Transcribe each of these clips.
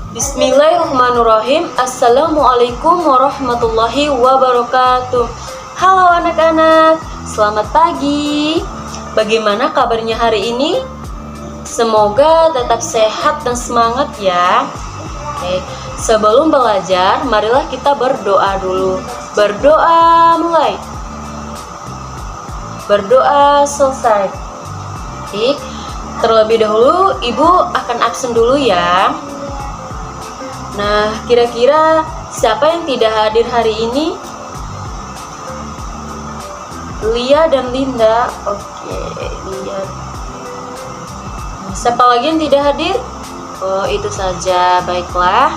Bismillahirrahmanirrahim. Assalamualaikum warahmatullahi wabarakatuh. Halo anak-anak, selamat pagi. Bagaimana kabarnya hari ini? Semoga tetap sehat dan semangat ya. Oke, sebelum belajar, marilah kita berdoa dulu. Berdoa mulai. Berdoa selesai. Oke, terlebih dahulu ibu akan absen dulu ya. Nah, kira-kira siapa yang tidak hadir hari ini? Lia dan Linda. Oke, lihat. Siapa lagi yang tidak hadir? Oh, itu saja. Baiklah.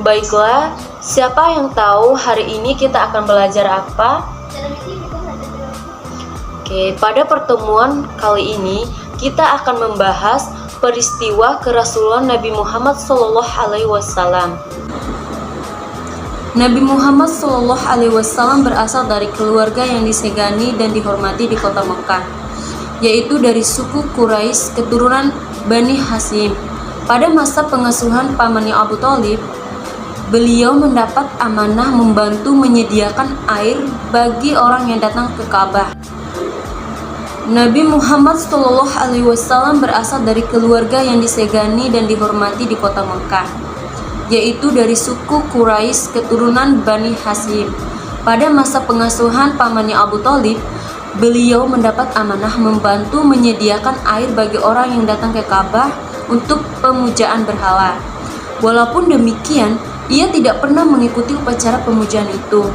Baiklah, siapa yang tahu hari ini kita akan belajar apa? Oke, pada pertemuan kali ini kita akan membahas peristiwa kerasulan Nabi Muhammad SAW. Nabi Muhammad SAW berasal dari keluarga yang disegani dan dihormati di kota Mekah, yaitu dari suku Quraisy keturunan Bani Hashim. Pada masa pengasuhan pamannya Abu Thalib, beliau mendapat amanah membantu menyediakan air bagi orang yang datang ke Ka'bah. Nabi Muhammad SAW berasal dari keluarga yang disegani dan dihormati di kota Mekah, yaitu dari suku Quraisy keturunan Bani Hashim. Pada masa pengasuhan pamannya Abu Thalib, beliau mendapat amanah membantu menyediakan air bagi orang yang datang ke Ka'bah untuk pemujaan berhala. Walaupun demikian, ia tidak pernah mengikuti upacara pemujaan itu.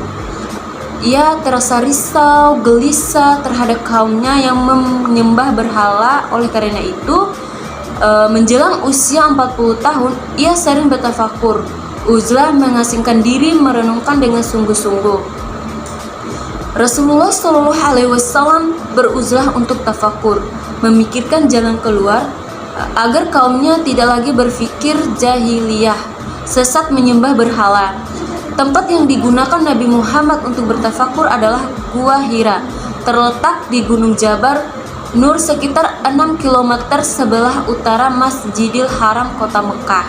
Ia terasa risau, gelisah terhadap kaumnya yang menyembah berhala. Oleh karena itu, menjelang usia 40 tahun, ia sering bertafakur, uzlah mengasingkan diri merenungkan dengan sungguh-sungguh. Rasulullah SAW beruzlah untuk tafakur, memikirkan jalan keluar agar kaumnya tidak lagi berpikir jahiliyah, sesat menyembah berhala. Tempat yang digunakan Nabi Muhammad untuk bertafakur adalah Gua Hira, terletak di Gunung Jabar Nur sekitar 6 km sebelah utara Masjidil Haram kota Mekah.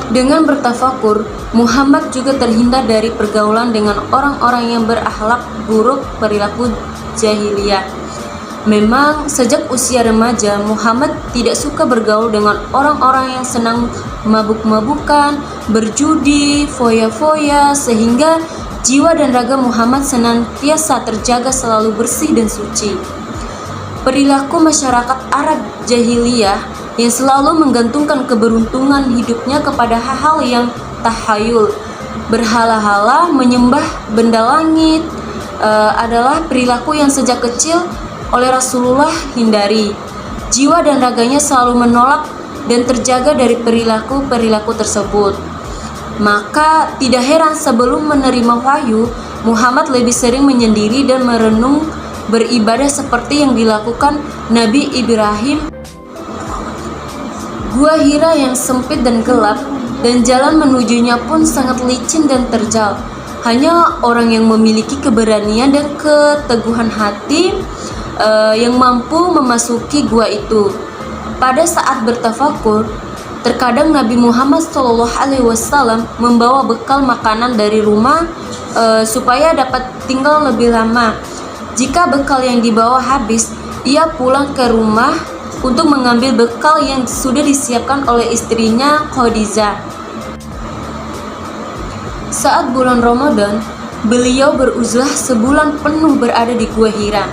Dengan bertafakur, Muhammad juga terhindar dari pergaulan dengan orang-orang yang berakhlak buruk, perilaku jahiliyah. Memang sejak usia remaja, Muhammad tidak suka bergaul dengan orang-orang yang senang mabuk-mabukan, berjudi, foya-foya, sehingga jiwa dan raga Muhammad senantiasa terjaga selalu bersih dan suci. Perilaku masyarakat Arab jahiliyah yang selalu menggantungkan keberuntungan hidupnya kepada hal-hal yang tahayul, berhala-hala, menyembah benda langit, adalah perilaku yang sejak kecil oleh Rasulullah hindari. Jiwa dan raganya selalu menolak dan terjaga dari perilaku-perilaku tersebut. Maka tidak heran sebelum menerima wahyu, Muhammad lebih sering menyendiri dan merenung beribadah seperti yang dilakukan Nabi Ibrahim. Gua Hira yang sempit dan gelap, dan jalan menujunya pun sangat licin dan terjal. Hanya orang yang memiliki keberanian dan keteguhan hati yang mampu memasuki gua itu. Pada saat bertafakur, terkadang Nabi Muhammad SAW membawa bekal makanan dari rumah supaya dapat tinggal lebih lama. Jika bekal yang dibawa habis, ia pulang ke rumah untuk mengambil bekal yang sudah disiapkan oleh istrinya Khadijah. Saat bulan Ramadan, beliau beruzlah sebulan penuh berada di Gua Hira.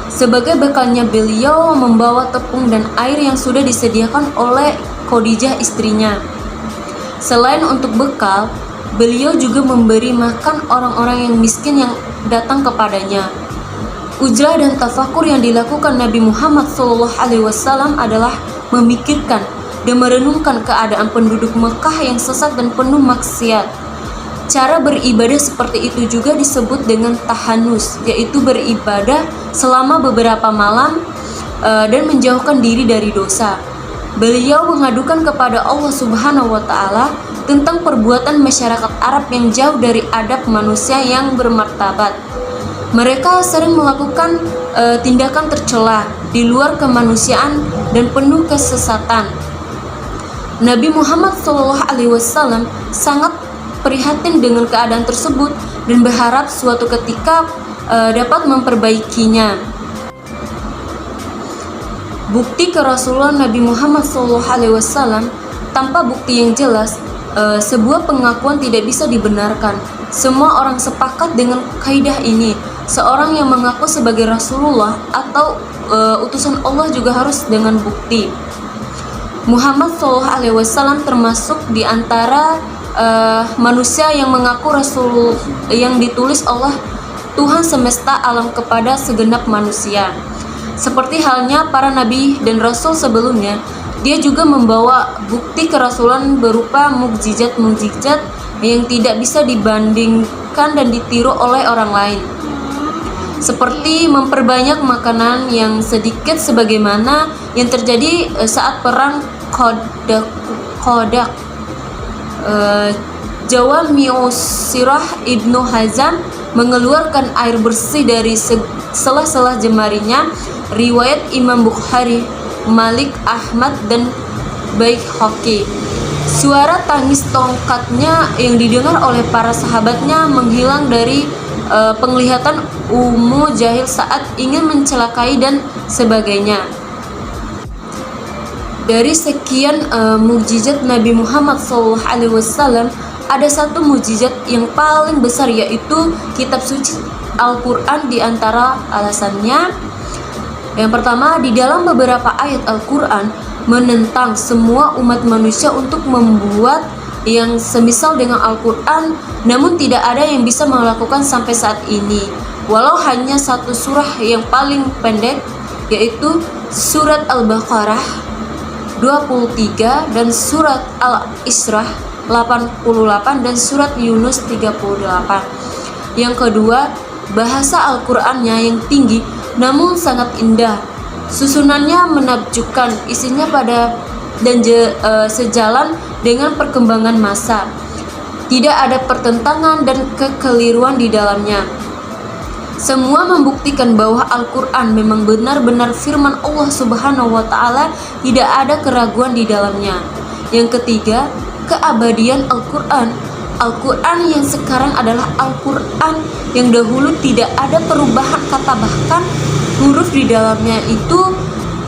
Sebagai bekalnya, beliau membawa tepung dan air yang sudah disediakan oleh Khadijah istrinya. Selain untuk bekal, beliau juga memberi makan orang-orang yang miskin yang datang kepadanya. Uzlah dan tafakur yang dilakukan Nabi Muhammad SAW adalah memikirkan dan merenungkan keadaan penduduk Mekah yang sesat dan penuh maksiat. Cara beribadah seperti itu juga disebut dengan tahanus, yaitu beribadah selama beberapa malam dan menjauhkan diri dari dosa. Beliau mengadukan kepada Allah Subhanahu wa Ta'ala tentang perbuatan masyarakat Arab yang jauh dari adab manusia yang bermartabat. Mereka sering melakukan tindakan tercela di luar kemanusiaan dan penuh kesesatan. Nabi Muhammad SAW sangat prihatin dengan keadaan tersebut dan berharap suatu ketika dapat memperbaikinya. Bukti kerasulan Nabi Muhammad SAW tanpa bukti yang jelas, sebuah pengakuan tidak bisa dibenarkan. Semua orang sepakat dengan kaidah ini. Seorang yang mengaku sebagai Rasulullah atau utusan Allah juga harus dengan bukti. Muhammad SAW termasuk di antara manusia yang mengaku Rasul yang ditulis Allah Tuhan semesta alam kepada segenap manusia. Seperti halnya para nabi dan rasul sebelumnya, dia juga membawa bukti kerasulan berupa mukjizat-mukjizat yang tidak bisa dibandingkan dan ditiru oleh orang lain. Seperti memperbanyak makanan yang sedikit sebagaimana yang terjadi saat perang Khandaq. Jawa Mi'usirah Ibnu Hazam mengeluarkan air bersih dari sela-sela jemarinya. Riwayat Imam Bukhari, Malik, Ahmad, dan Baihaqi. Suara tangis tongkatnya yang didengar oleh para sahabatnya menghilang dari penglihatan Ummu Jahil saat ingin mencelakai dan sebagainya. Dari sekian mukjizat Nabi Muhammad SAW, ada satu mukjizat yang paling besar, yaitu kitab suci Al-Quran. Di antara alasannya, yang pertama, di dalam beberapa ayat Al-Quran menentang semua umat manusia untuk membuat yang semisal dengan Al-Quran, namun tidak ada yang bisa melakukan sampai saat ini. Walau hanya satu surah yang paling pendek, yaitu surat Al-Baqarah 23 dan surat Al-Isra 88 dan surat Yunus 38. Yang kedua, bahasa Al-Qur'annya yang tinggi namun sangat indah. Susunannya menakjubkan, isinya pada dan sejalan dengan perkembangan masa. Tidak ada pertentangan dan kekeliruan di dalamnya. Semua membuktikan bahwa Al-Quran memang benar-benar firman Allah Subhanahu wa Ta'ala, tidak ada keraguan di dalamnya. Yang ketiga, keabadian Al-Quran. Al-Quran yang sekarang adalah Al-Quran yang dahulu tidak ada perubahan kata, bahkan huruf di dalamnya itu,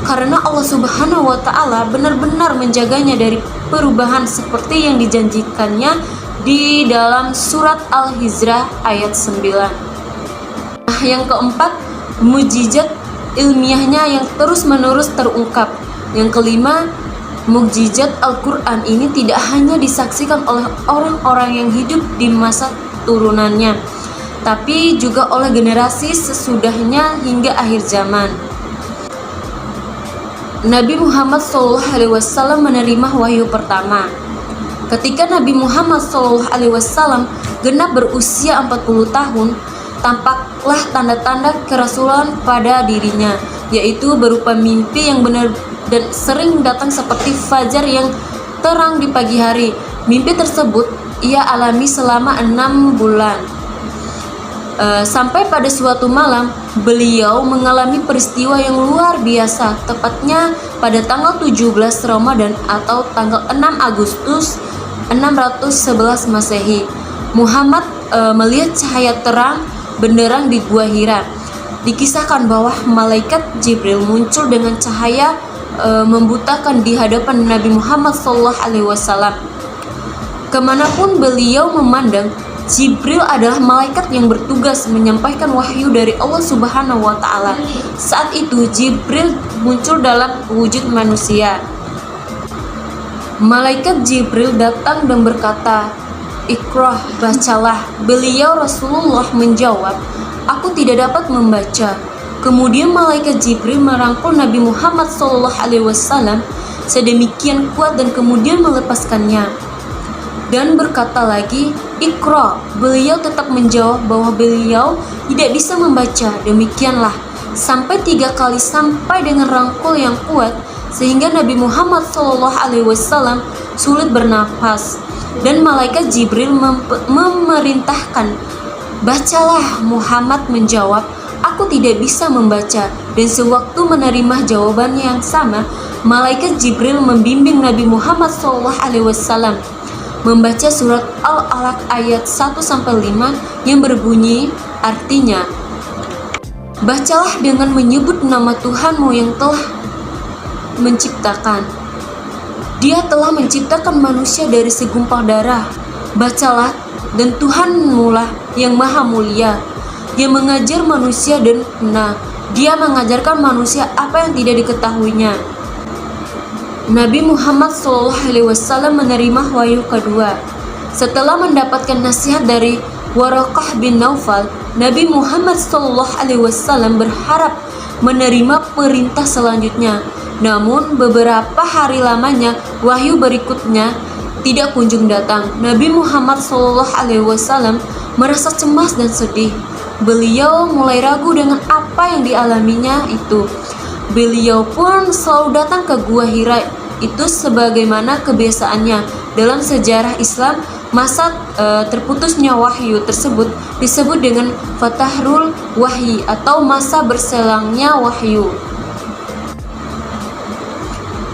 karena Allah Subhanahu wa Ta'ala benar-benar menjaganya dari perubahan seperti yang dijanjikannya di dalam surat Al-Hijrah ayat 9. Yang keempat, mukjizat ilmiahnya yang terus-menerus terungkap. Yang kelima, mukjizat Al-Quran ini tidak hanya disaksikan oleh orang-orang yang hidup di masa turunannya, tapi juga oleh generasi sesudahnya hingga akhir zaman. Nabi Muhammad SAW menerima wahyu pertama. Ketika Nabi Muhammad SAW genap berusia 40 tahun, tampaklah tanda-tanda kerasulan pada dirinya, yaitu berupa mimpi yang benar dan sering datang seperti fajar yang terang di pagi hari. Mimpi tersebut ia alami selama 6 bulan. Sampai pada suatu malam, beliau mengalami peristiwa yang luar biasa, tepatnya pada tanggal 17 Ramadan atau tanggal 6 Agustus 611 Masehi. Muhammad melihat cahaya terang benderang di Gua Hira. Dikisahkan bahwa malaikat Jibril muncul dengan cahaya membutakan di hadapan Nabi Muhammad SAW. Kemanapun beliau memandang, Jibril adalah malaikat yang bertugas menyampaikan wahyu dari Allah Subhanahu wa Ta'ala. Saat itu Jibril muncul dalam wujud manusia. Malaikat Jibril datang dan berkata, "Iqra, bacalah." Beliau Rasulullah menjawab, "Aku tidak dapat membaca." Kemudian malaikat Jibril merangkul Nabi Muhammad SAW sedemikian kuat dan kemudian melepaskannya dan berkata lagi, "Iqra." Beliau tetap menjawab bahwa beliau tidak bisa membaca. Demikianlah sampai 3 kali sampai dengan rangkul yang kuat sehingga Nabi Muhammad SAW sulit bernafas. Dan malaikat Jibril memerintahkan Bacalah, Muhammad menjawab, aku tidak bisa membaca. Dan sewaktu menerima jawabannya yang sama, malaikat Jibril membimbing Nabi Muhammad SAW membaca surat Al-Alaq ayat 1-5 yang berbunyi, artinya, bacalah dengan menyebut nama Tuhanmu yang telah menciptakan. Dia telah menciptakan manusia dari segumpal darah. Bacalah, dan Tuhanmu lah yang maha mulia, yang mengajar manusia dan dia mengajarkan manusia apa yang tidak diketahuinya. Nabi Muhammad SAW menerima wahyu kedua. Setelah mendapatkan nasihat dari Waraqah bin Naufal, Nabi Muhammad SAW berharap menerima perintah selanjutnya. Namun beberapa hari lamanya wahyu berikutnya tidak kunjung datang. Nabi Muhammad SAW merasa cemas dan sedih. Beliau mulai ragu dengan apa yang dialaminya itu. Beliau pun selalu datang ke Gua Hira itu sebagaimana kebiasaannya. Dalam sejarah Islam, masa terputusnya wahyu tersebut disebut dengan Fatahrul Wahyi atau masa berselangnya wahyu.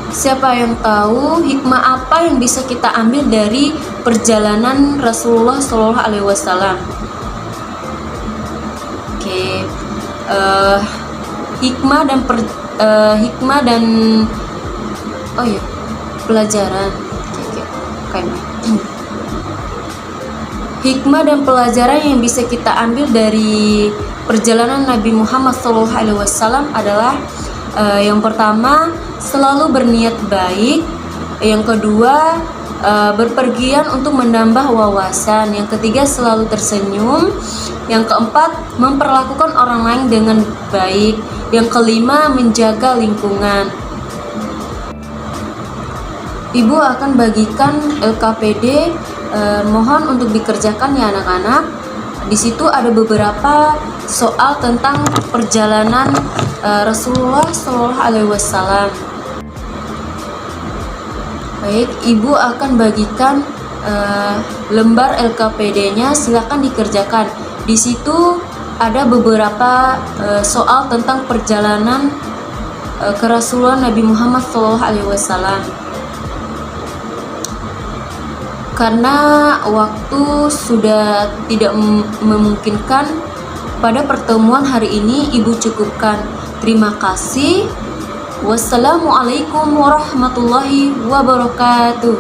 Siapa yang tahu hikmah apa yang bisa kita ambil dari perjalanan Rasulullah SAW? Oke, hikmah dan pelajaran. Hikmah dan pelajaran yang bisa kita ambil dari perjalanan Nabi Muhammad SAW adalah yang pertama, selalu berniat baik. Yang kedua, berpergian untuk menambah wawasan. Yang ketiga, selalu tersenyum. Yang keempat, memperlakukan orang lain dengan baik. Yang kelima, menjaga lingkungan. Ibu akan bagikan LKPD, mohon untuk dikerjakan ya anak-anak. Di situ ada beberapa soal tentang perjalanan Rasulullah SAW. Baik, ibu akan bagikan lembar LKPD-nya, silakan dikerjakan. Di situ ada beberapa soal tentang perjalanan ke Rasulullah Nabi Muhammad SAW. Karena waktu sudah tidak memungkinkan, pada pertemuan hari ini ibu cukupkan. Terima kasih. Wassalamualaikum warahmatullahi wabarakatuh.